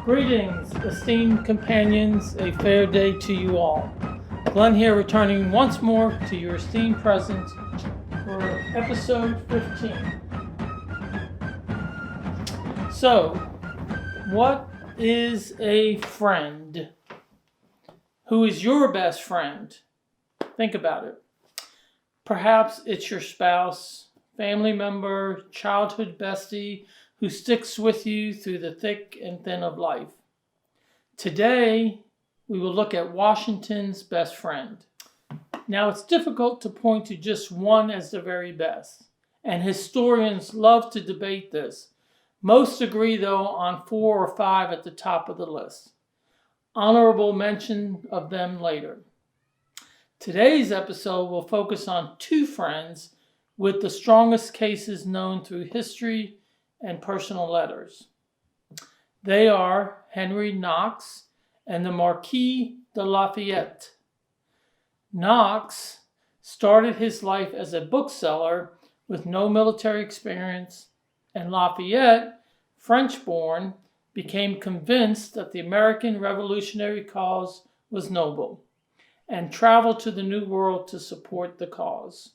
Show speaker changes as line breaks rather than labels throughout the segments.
Greetings, esteemed companions, a fair day to you all. Glenn here, returning once more to your esteemed presence for episode 15. So, what is a friend? Who is your best friend? Think about it. Perhaps it's your spouse, family member, childhood bestie who sticks with you through the thick and thin of life. Today, we will look at Washington's best friend. Now, it's difficult to point to just one as the very best, and historians love to debate this. Most agree, though, on 4 or 5 at the top of the list. Honorable mention of them later. Today's episode will focus on 2 friends with the strongest cases known through history and personal letters. They are Henry Knox and the Marquis de Lafayette. Knox started his life as a bookseller with no military experience, and Lafayette, French-born, became convinced that the American Revolutionary cause was noble and traveled to the New World to support the cause.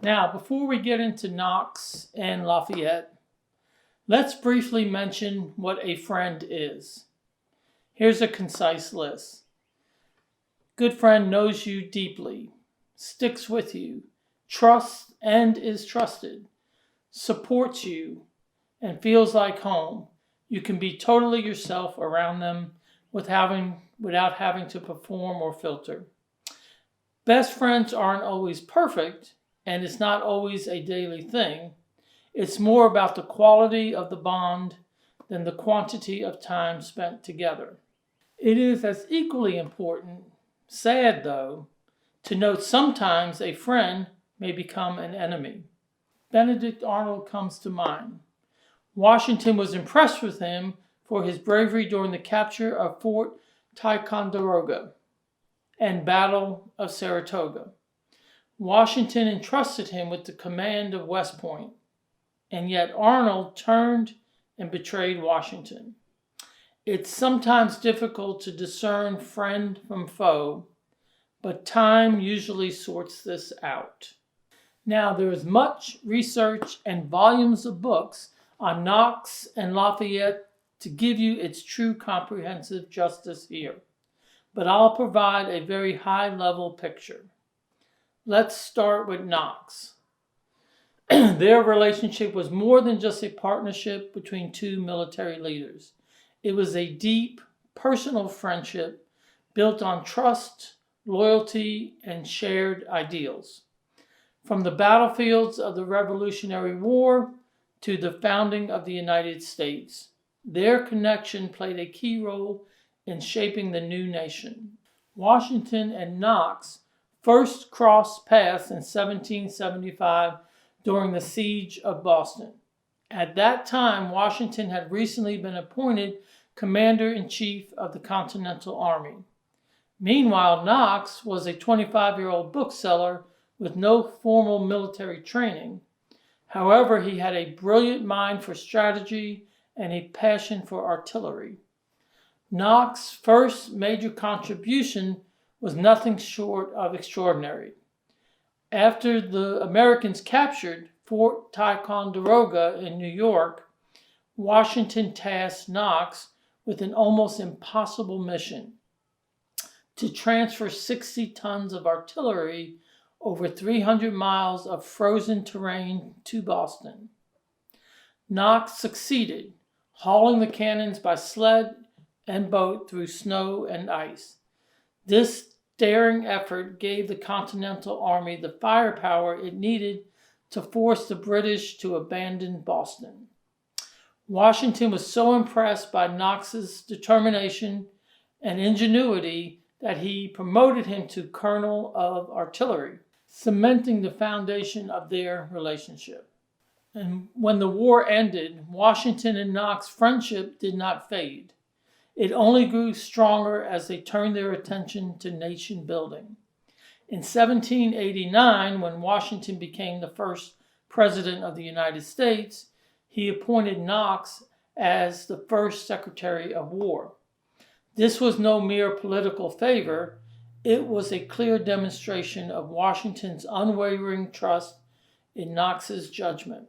Now, before we get into Knox and Lafayette, let's briefly mention what a friend is. Here's a concise list. Good friend knows you deeply, sticks with you, trusts and is trusted, supports you, and feels like home. You can be totally yourself around them without having to perform or filter. Best friends aren't always perfect, and it's not always a daily thing. It's more about the quality of the bond than the quantity of time spent together. It is as equally important, sad though, to note sometimes a friend may become an enemy. Benedict Arnold comes to mind. Washington was impressed with him for his bravery during the capture of Fort Ticonderoga and Battle of Saratoga. Washington entrusted him with the command of West Point, and yet Arnold turned and betrayed Washington. It's sometimes difficult to discern friend from foe, but time usually sorts this out. Now, there is much research and volumes of books on Knox and Lafayette to give you its true comprehensive justice here, but I'll provide a very high-level picture. Let's start with Knox. Their relationship was more than just a partnership between 2 military leaders. It was a deep, personal friendship built on trust, loyalty, and shared ideals. From the battlefields of the Revolutionary War to the founding of the United States, their connection played a key role in shaping the new nation. Washington and Knox first crossed paths in 1775 during the Siege of Boston. At that time, Washington had recently been appointed Commander-in-Chief of the Continental Army. Meanwhile, Knox was a 25-year-old bookseller with no formal military training. However, he had a brilliant mind for strategy and a passion for artillery. Knox's first major contribution was nothing short of extraordinary. After the Americans captured Fort Ticonderoga in New York, Washington tasked Knox with an almost impossible mission: to transfer 60 tons of artillery over 300 miles of frozen terrain to Boston. Knox succeeded, hauling the cannons by sled and boat through snow and ice. This daring effort gave the Continental Army the firepower it needed to force the British to abandon Boston. Washington was so impressed by Knox's determination and ingenuity that he promoted him to Colonel of Artillery, cementing the foundation of their relationship. And when the war ended, Washington and Knox's friendship did not fade. It only grew stronger as they turned their attention to nation building. In 1789, when Washington became the first president of the United States, he appointed Knox as the first Secretary of War. This was no mere political favor. It was a clear demonstration of Washington's unwavering trust in Knox's judgment.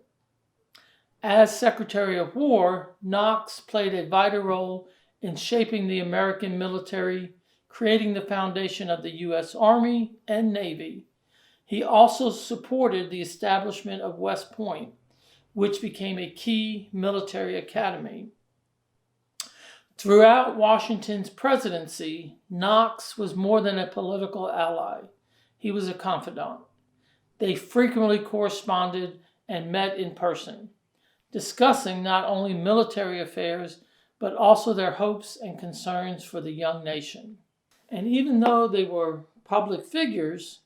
As Secretary of War, Knox played a vital role in shaping the American military, creating the foundation of the U.S. Army and Navy. He also supported the establishment of West Point, which became a key military academy. Throughout Washington's presidency, Knox was more than a political ally. He was a confidant. They frequently corresponded and met in person, discussing not only military affairs, but also their hopes and concerns for the young nation. And even though they were public figures,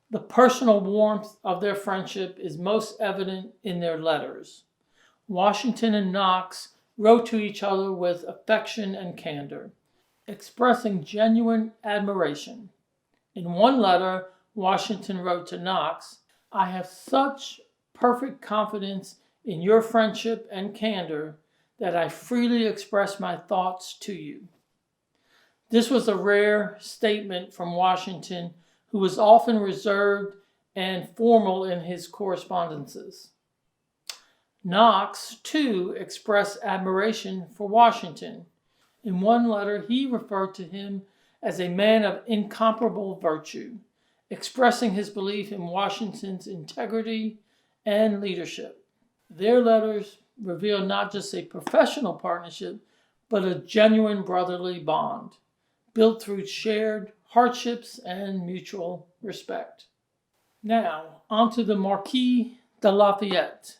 the personal warmth of their friendship is most evident in their letters. Washington and Knox wrote to each other with affection and candor, expressing genuine admiration. In one letter, Washington wrote to Knox, "I have such perfect confidence in your friendship and candor that I freely express my thoughts to you." This was a rare statement from Washington, who was often reserved and formal in his correspondences. Knox, too, expressed admiration for Washington. In one letter, he referred to him as a man of incomparable virtue, expressing his belief in Washington's integrity and leadership. Their letters reveal not just a professional partnership, but a genuine brotherly bond, built through shared hardships and mutual respect. Now, onto the Marquis de Lafayette.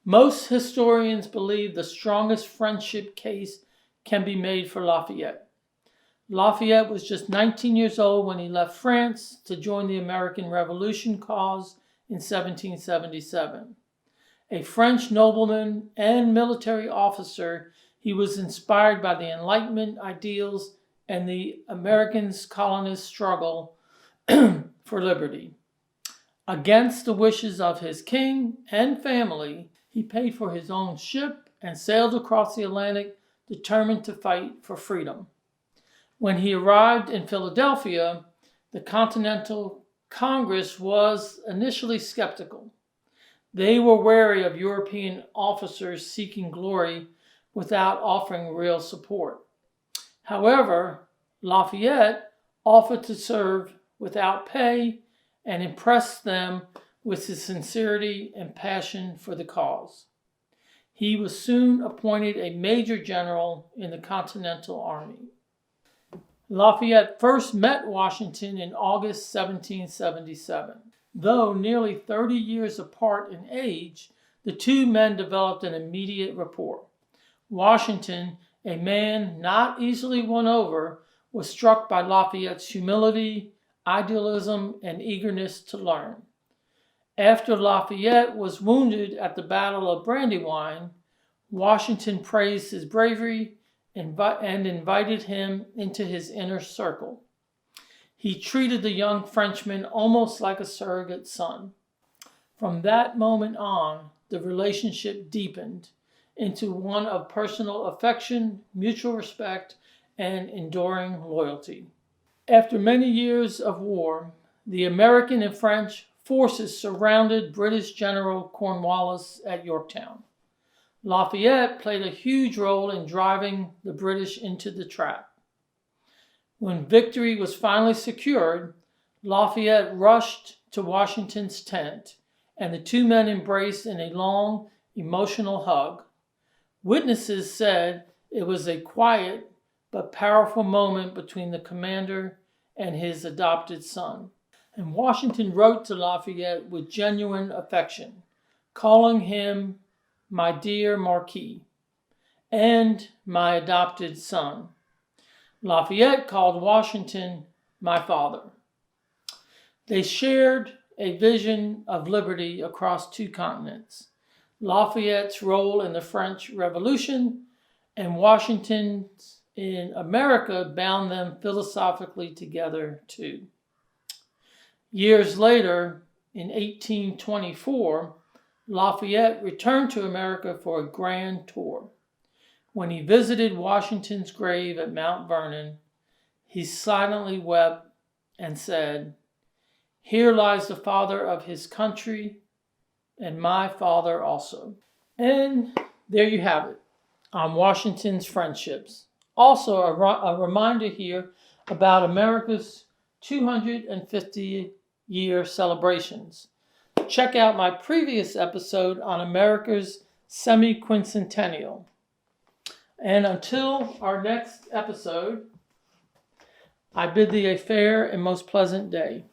Most historians believe the strongest friendship case can be made for Lafayette. Lafayette was just 19 years old when he left France to join the American Revolution cause in 1777. A French nobleman and military officer, he was inspired by the Enlightenment ideals and the American colonists' struggle for liberty. Against the wishes of his king and family, he paid for his own ship and sailed across the Atlantic, determined to fight for freedom. When he arrived in Philadelphia, the Continental Congress was initially skeptical. They were wary of European officers seeking glory without offering real support. However, Lafayette offered to serve without pay and impressed them with his sincerity and passion for the cause. He was soon appointed a major general in the Continental Army. Lafayette first met Washington in August 1777. Though nearly 30 years apart in age, the two men developed an immediate rapport. Washington, a man not easily won over, was struck by Lafayette's humility, idealism, and eagerness to learn. After Lafayette was wounded at the Battle of Brandywine, Washington praised his bravery and invited him into his inner circle. He treated the young Frenchman almost like a surrogate son. From that moment on, the relationship deepened into one of personal affection, mutual respect, and enduring loyalty. After many years of war, the American and French forces surrounded British General Cornwallis at Yorktown. Lafayette played a huge role in driving the British into the trap. When victory was finally secured, Lafayette rushed to Washington's tent, and the two men embraced in a long, emotional hug. Witnesses said it was a quiet but powerful moment between the commander and his adopted son. And Washington wrote to Lafayette with genuine affection, calling him "my dear Marquis" and "my adopted son." Lafayette called Washington "my father." They shared a vision of liberty across two continents, Lafayette's role in the French Revolution and Washington's in America bound them philosophically together too. Years later, in 1824, Lafayette returned to America for a grand tour. When he visited Washington's grave at Mount Vernon, he silently wept and said, "Here lies the father of his country, and my father also." And there you have it, on Washington's friendships. Also, a reminder here about America's 250-year celebrations. Check out my previous episode on America's semi-quincentennial. And until our next episode, I bid thee a fair and most pleasant day.